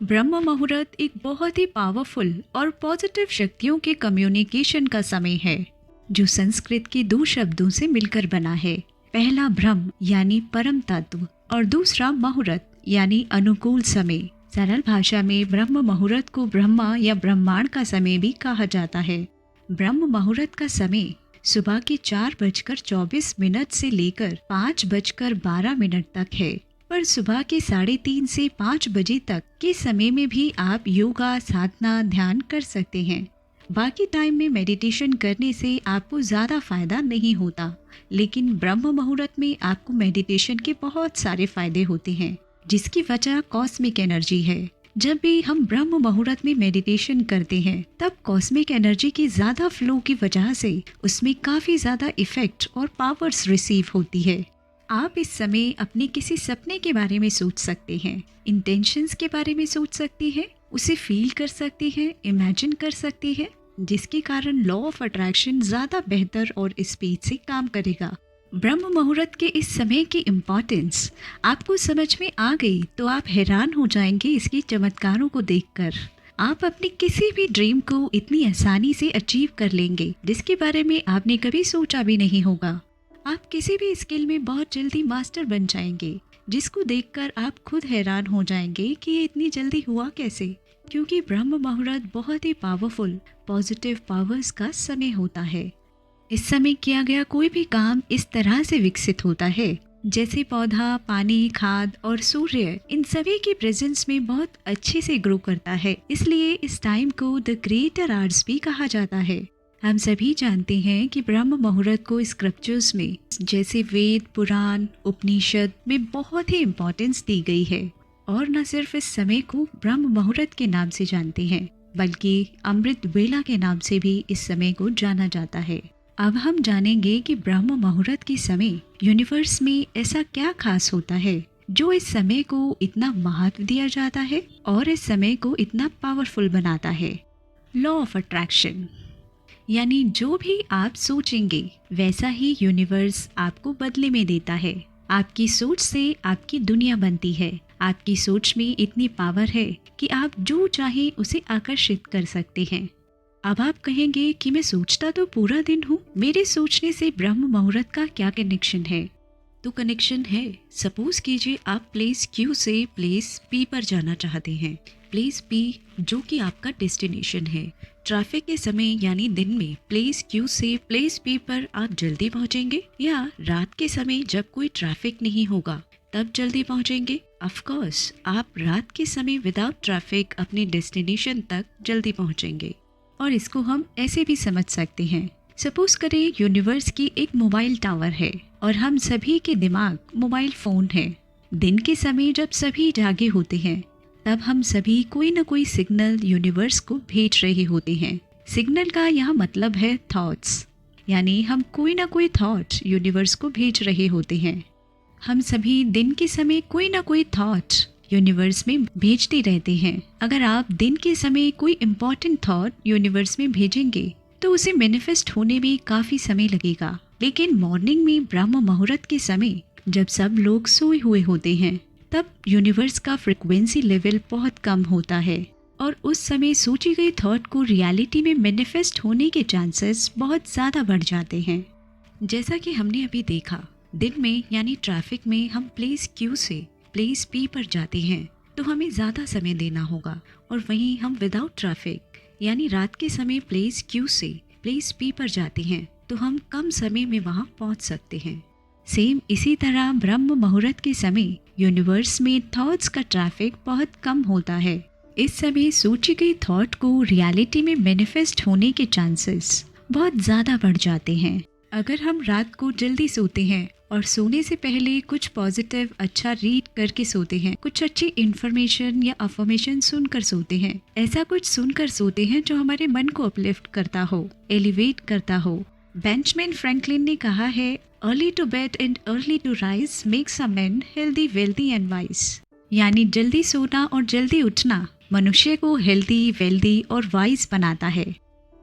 ब्रह्म मुहूर्त एक बहुत ही पावरफुल और पॉजिटिव शक्तियों के कम्युनिकेशन का समय है, जो संस्कृत के दो शब्दों से मिलकर बना है। पहला ब्रह्म यानी परम तत्व और दूसरा मुहूर्त यानी अनुकूल समय। सरल भाषा में ब्रह्म मुहूर्त को ब्रह्मा या ब्रह्मांड का समय भी कहा जाता है। ब्रह्म मुहूर्त का समय सुबह के 4:24 से लेकर 5:12 तक है। पर सुबह के 3:30 से 5 बजे तक के समय में भी आप योगा, साधना, ध्यान कर सकते हैं। बाकी टाइम में मेडिटेशन करने से आपको ज़्यादा फायदा नहीं होता, लेकिन ब्रह्म मुहूर्त में आपको मेडिटेशन के बहुत सारे फायदे होते हैं, जिसकी वजह कॉस्मिक एनर्जी है। जब भी हम ब्रह्म मुहूर्त में मेडिटेशन करते हैं, तब कॉस्मिक एनर्जी की ज़्यादा फ्लो की वजह से उसमें काफ़ी ज़्यादा इफेक्ट और पावर्स रिसीव होती है। आप इस समय अपने किसी सपने के बारे में सोच सकते हैं, इंटेंशंस के बारे में सोच सकते हैं, उसे फील कर सकते हैं, इमेजिन कर सकते हैं, जिसके कारण लॉ ऑफ अट्रैक्शन ज़्यादा बेहतर और स्पीड से काम करेगा। ब्रह्म मुहूर्त के इस समय की इम्पोर्टेंस आपको समझ में आ गई तो आप हैरान हो जाएंगे इसके चमत्कारों को देखकर। आप अपनी किसी भी ड्रीम को इतनी आसानी से अचीव कर लेंगे, जिसके बारे में आपने कभी सोचा भी नहीं होगा। आप किसी भी स्किल में बहुत जल्दी मास्टर बन जाएंगे, जिसको देखकर आप खुद हैरान हो जाएंगे कि ये इतनी जल्दी हुआ कैसे। क्योंकि ब्रह्म मुहूर्त बहुत ही पावरफुल पॉजिटिव पावर्स का समय होता है। इस समय किया गया कोई भी काम इस तरह से विकसित होता है जैसे पौधा पानी, खाद और सूर्य इन सभी की प्रेजेंस में बहुत अच्छे से ग्रो करता है। इसलिए इस टाइम को द ग्रेटर आर्ट्स भी कहा जाता है। हम सभी जानते हैं कि ब्रह्म मुहूर्त को स्क्रिप्चर्स में जैसे वेद, पुराण, उपनिषद में बहुत ही इम्पोर्टेंस दी गई है। और न सिर्फ इस समय को ब्रह्म मुहूर्त के नाम से जानते हैं, बल्कि अमृत वेला के नाम से भी इस समय को जाना जाता है। अब हम जानेंगे कि ब्रह्म मुहूर्त के समय यूनिवर्स में ऐसा क्या खास होता है जो इस समय को इतना महत्व दिया जाता है और इस समय को इतना पावरफुल बनाता है। लॉ ऑफ अट्रैक्शन यानी जो भी आप सोचेंगे वैसा ही यूनिवर्स आपको बदले में देता है। आपकी सोच से आपकी दुनिया बनती है। आपकी सोच में इतनी पावर है कि आप जो चाहे उसे आकर्षित कर सकते हैं। अब आप कहेंगे कि मैं सोचता तो पूरा दिन हूँ, मेरे सोचने से ब्रह्म मुहूर्त का क्या कनेक्शन है? तो कनेक्शन है। सपोज कीजिए आप प्लेस क्यू से प्लेस पी पर जाना चाहते हैं। प्लेस पी जो कि आपका डेस्टिनेशन है। ट्रैफिक के समय यानी दिन में प्लेस क्यू से प्लेस पी पर आप जल्दी पहुंचेंगे या रात के समय जब कोई ट्रैफिक नहीं होगा तब जल्दी पहुंचेंगे? ऑफ कोर्स आप रात के समय विदाउट ट्रैफिक अपने डेस्टिनेशन तक जल्दी पहुंचेंगे। और इसको हम ऐसे भी समझ सकते हैं। सपोज करें यूनिवर्स की एक मोबाइल टावर है और हम सभी के दिमाग मोबाइल फ़ोन है। दिन के समय जब सभी जागे होते हैं तब हम सभी कोई न कोई सिग्नल यूनिवर्स को भेज रहे होते हैं। सिग्नल का यहाँ मतलब है थॉट्स, यानी हम कोई न कोई थॉट यूनिवर्स को भेज रहे होते हैं। हम सभी दिन के समय कोई न कोई थॉट यूनिवर्स में भेजते रहते हैं। अगर आप दिन के समय कोई इम्पोर्टेंट थॉट यूनिवर्स में भेजेंगे तो उसे मैनिफेस्ट होने में काफ़ी समय लगेगा। लेकिन मॉर्निंग में ब्रह्म मुहूर्त के समय जब सब लोग सोए हुए होते हैं तब यूनिवर्स का फ्रिक्वेंसी लेवल बहुत कम होता है और उस समय सोची गई थॉट को रियलिटी में मैनिफेस्ट होने के चांसेस बहुत ज़्यादा बढ़ जाते हैं। जैसा कि हमने अभी देखा, दिन में यानी ट्रैफिक में हम प्लेस क्यू से प्लेस पी पर जाते हैं तो हमें ज़्यादा समय देना होगा, और वहीं हम विदाउट ट्रैफिक यानी रात के समय प्लेस क्यू से प्लेस पी पर जाते हैं तो हम कम समय में वहाँ पहुँच सकते हैं। सेम इसी तरह ब्रह्म मुहूर्त के समय यूनिवर्स में थॉट्स का ट्रैफिक बहुत कम होता है। इस समय सोची गई थॉट को रियलिटी में मैनिफेस्ट होने के चांसेस बहुत ज़्यादा बढ़ जाते हैं। अगर हम रात को जल्दी सोते हैं और सोने से पहले कुछ पॉजिटिव अच्छा रीड करके सोते हैं, कुछ अच्छी इन्फॉर्मेशन या अफर्मेशन सुनकर सोते हैं, ऐसा कुछ सुनकर सोते हैं जो हमारे मन को अपलिफ्ट करता हो, एलिवेट करता हो। बेंजामिन फ्रैंकलिन ने कहा है, early to bed and early to rise makes a man healthy, wealthy and wise. यानी जल्दी सोना और जल्दी उठना मनुष्य को हेल्दी, वेल्दी और वाइज बनाता है।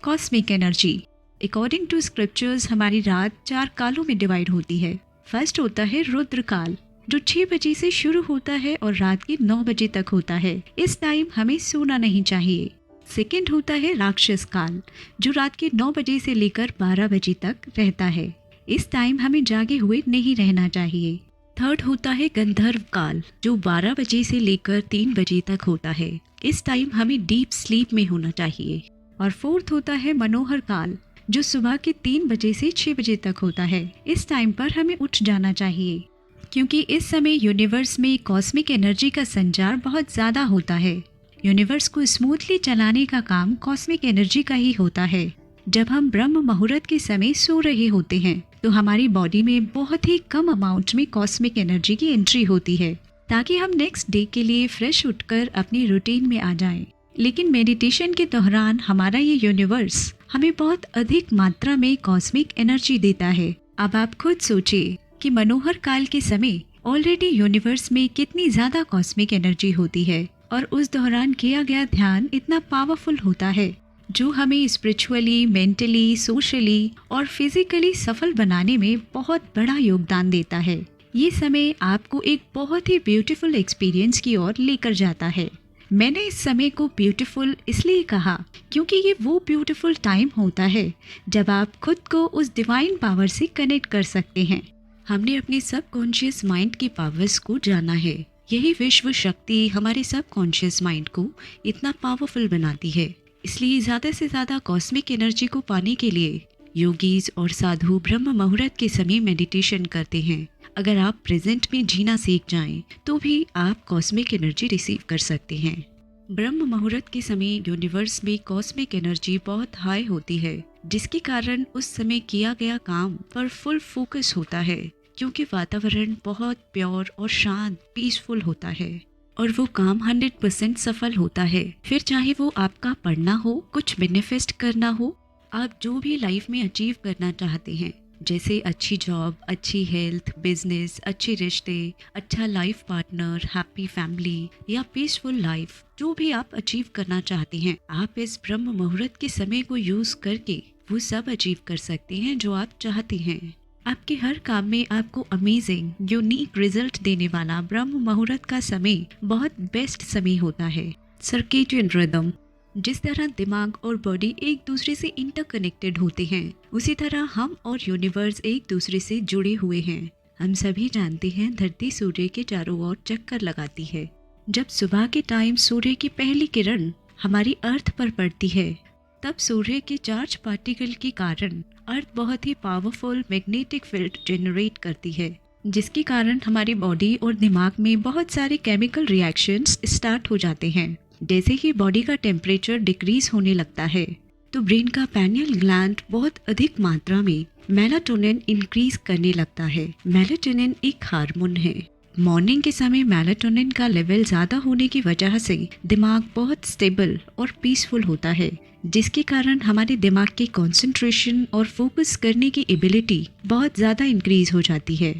Cosmic energy according to scriptures हमारी रात 4 कालों में डिवाइड होती है। फर्स्ट होता है रुद्र काल, जो 6 बजे से शुरू होता है और रात के 9 बजे तक होता है। इस टाइम हमें सोना नहीं चाहिए। सेकंड होता है राक्षस काल, जो रात के 9 बजे से लेकर 12 बजे तक रहता है। इस टाइम हमें जागे हुए नहीं रहना चाहिए। थर्ड होता है गंधर्व काल, जो 12 बजे से लेकर 3 बजे तक होता है। इस टाइम हमें डीप स्लीप में होना चाहिए। और फोर्थ होता है मनोहर काल, जो सुबह के 3 बजे से 6 बजे तक होता है। इस टाइम पर हमें उठ जाना चाहिए, क्योंकि इस समय यूनिवर्स में कॉस्मिक एनर्जी का संचार बहुत ज़्यादा होता है। यूनिवर्स को स्मूथली चलाने का काम कॉस्मिक एनर्जी का ही होता है। जब हम ब्रह्म मुहूर्त के समय सो रहे होते हैं तो हमारी बॉडी में बहुत ही कम अमाउंट में कॉस्मिक एनर्जी की एंट्री होती है, ताकि हम नेक्स्ट डे के लिए फ्रेश उठकर अपनी रूटीन में आ जाएं। लेकिन मेडिटेशन के दौरान हमारा ये यूनिवर्स हमें बहुत अधिक मात्रा में कॉस्मिक एनर्जी देता है। अब आप खुद सोचिए कि मनोहर काल के समय ऑलरेडी यूनिवर्स में कितनी ज़्यादा कॉस्मिक एनर्जी होती है, और उस दौरान किया गया ध्यान इतना पावरफुल होता है, जो हमें स्पिरिचुअली, मेंटली, सोशली और फिजिकली सफल बनाने में बहुत बड़ा योगदान देता है। ये समय आपको एक बहुत ही ब्यूटीफुल एक्सपीरियंस की ओर लेकर जाता है। मैंने इस समय को ब्यूटीफुल इसलिए कहा क्योंकि ये वो ब्यूटीफुल टाइम होता है जब आप खुद को उस डिवाइन पावर से कनेक्ट कर सकते हैं। हमने अपने सबकॉन्शियस माइंड की पावर्स को जाना है। यही विश्व शक्ति हमारे सबकॉन्शियस माइंड को इतना पावरफुल बनाती है। इसलिए ज़्यादा से ज़्यादा कॉस्मिक एनर्जी को पाने के लिए योगीज और साधु ब्रह्म मुहूर्त के समय मेडिटेशन करते हैं। अगर आप प्रेजेंट में जीना सीख जाएं, तो भी आप कॉस्मिक एनर्जी रिसीव कर सकते हैं। ब्रह्म मुहूर्त के समय यूनिवर्स में कॉस्मिक एनर्जी बहुत हाई होती है, जिसके कारण उस समय किया गया काम पर फुल फोकस होता है, क्योंकि वातावरण बहुत प्योर और शांत, पीसफुल होता है और वो काम 100% सफल होता है। फिर चाहे वो आपका पढ़ना हो, कुछ मैनिफेस्ट करना हो, आप जो भी लाइफ में अचीव करना चाहते हैं, जैसे अच्छी जॉब, अच्छी हेल्थ, बिजनेस, अच्छे रिश्ते, अच्छा लाइफ पार्टनर, हैप्पी फैमिली या पीसफुल लाइफ, जो भी आप अचीव करना चाहते हैं, आप इस ब्रह्म मुहूर्त के समय को यूज करके वो सब अचीव कर सकते हैं जो आप चाहते हैं। आपके हर काम में आपको अमेजिंग, यूनिक रिजल्ट देने वाला ब्रह्म मुहूर्त का समय बहुत बेस्ट समय होता है। सर्केडियन रिदम, जिस तरह दिमाग और बॉडी एक दूसरे से इंटरकनेक्टेड होते हैं, उसी तरह हम और यूनिवर्स एक दूसरे से जुड़े हुए हैं। हम सभी जानते हैं धरती सूर्य के चारों ओर चक्कर लगाती है। जब सुबह के टाइम सूर्य की पहली किरण हमारी अर्थ पर पड़ती है, तब सूर्य के चार्ज पार्टिकल के कारण अर्थ बहुत ही पावरफुल मैग्नेटिक फील्ड जनरेट करती है, जिसके कारण हमारी बॉडी और दिमाग में बहुत सारे केमिकल रिएक्शंस स्टार्ट हो जाते हैं। जैसे ही बॉडी का टेम्परेचर डिक्रीज होने लगता है, तो ब्रेन का पैनियल ग्लैंड बहुत अधिक मात्रा में मेलाटोनिन इंक्रीज करने लगता है। मेलाटोनिन एक हार्मोन है। मॉर्निंग के समय मेलाटोनिन का लेवल ज़्यादा होने की वजह से दिमाग बहुत स्टेबल और पीसफुल होता है, जिसके कारण हमारे दिमाग की कंसंट्रेशन और फोकस करने की एबिलिटी बहुत ज़्यादा इंक्रीज हो जाती है।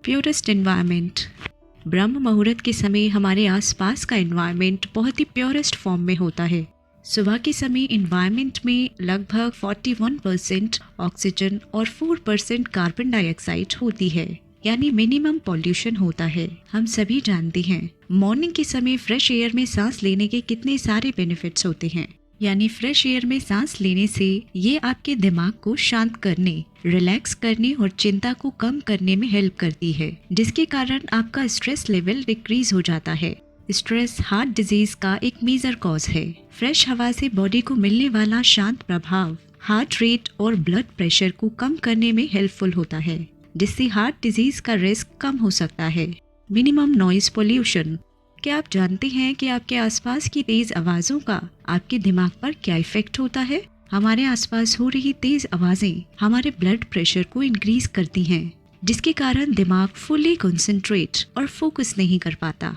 प्योरेस्ट एनवायरनमेंट, ब्रह्म मुहूर्त के समय हमारे आसपास का एनवायरनमेंट बहुत ही प्योरेस्ट फॉर्म में होता है। सुबह के समय एनवायरनमेंट में लगभग 41% ऑक्सीजन और 4% कार्बन डाइऑक्साइड होती है, यानी मिनिमम पॉल्यूशन होता है। हम सभी जानते हैं मॉर्निंग के समय फ्रेश एयर में सांस लेने के कितने सारे बेनिफिट्स होते हैं। यानी फ्रेश एयर में सांस लेने से ये आपके दिमाग को शांत करने, रिलैक्स करने और चिंता को कम करने में हेल्प करती है, जिसके कारण आपका स्ट्रेस लेवल डिक्रीज हो जाता है। स्ट्रेस हार्ट डिजीज का एक मेजर कॉज है। फ्रेश हवा से बॉडी को मिलने वाला शांत प्रभाव हार्ट रेट और ब्लड प्रेशर को कम करने में हेल्पफुल होता है, जिससे हार्ट डिजीज का रिस्क कम हो सकता है। मिनिमम नॉइज पोल्यूशन, क्या आप जानते हैं कि आपके आसपास की तेज आवाज़ों का आपके दिमाग पर क्या इफेक्ट होता है? हमारे आसपास हो रही तेज आवाज़ें हमारे ब्लड प्रेशर को इंक्रीज करती हैं, जिसके कारण दिमाग फुली कंसंट्रेट और फोकस नहीं कर पाता।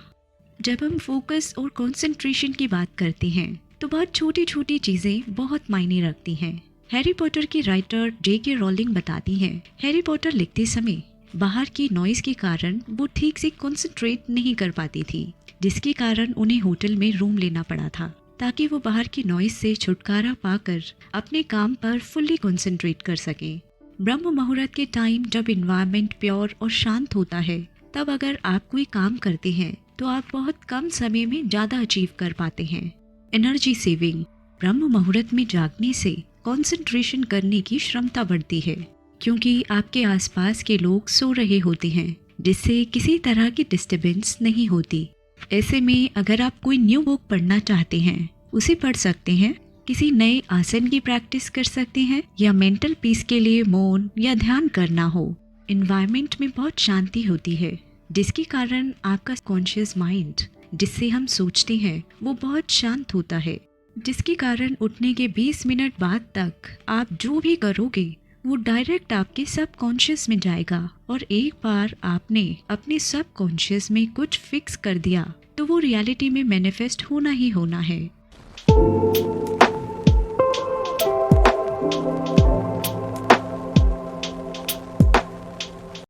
जब हम फोकस और कंसंट्रेशन की बात करते हैं, तो बहुत छोटी छोटी चीज़ें बहुत मायने रखती हैं। हैरी पॉटर की राइटर J.K. रोलिंग बताती हैं, हैरी पॉटर लिखते समय बाहर की नॉइज के कारण वो ठीक से कंसंट्रेट नहीं कर पाती थी, जिसके कारण उन्हें होटल में रूम लेना पड़ा था, ताकि वो बाहर की नॉइज से छुटकारा पाकर अपने काम पर फुल्ली कंसंट्रेट कर सके। ब्रह्म मुहूर्त के टाइम जब इन्वायरमेंट प्योर और शांत होता है, तब अगर आप कोई काम करते हैं तो आप बहुत कम समय में ज़्यादा अचीव कर पाते हैं। एनर्जी सेविंग, ब्रह्म मुहूर्त में जागने से कंसंट्रेशन करने की क्षमता बढ़ती है, क्योंकि आपके आसपास के लोग सो रहे होते हैं, जिससे किसी तरह की डिस्टरबेंस नहीं होती। ऐसे में अगर आप कोई न्यू बुक पढ़ना चाहते हैं, उसे पढ़ सकते हैं, किसी नए आसन की प्रैक्टिस कर सकते हैं, या मेंटल पीस के लिए मौन या ध्यान करना हो। इन्वायरमेंट में बहुत शांति होती है, जिसके कारण आपका कॉन्शियस माइंड, जिससे हम सोचते हैं, वो बहुत शांत होता है, जिसके कारण उठने के 20 मिनट बाद तक आप जो भी करोगे वो डायरेक्ट आपके सब कॉन्शियस में जाएगा। और एक बार आपने अपने सब कॉन्शियस में कुछ फिक्स कर दिया तो वो रियलिटी में मैनिफेस्ट होना ही होना है।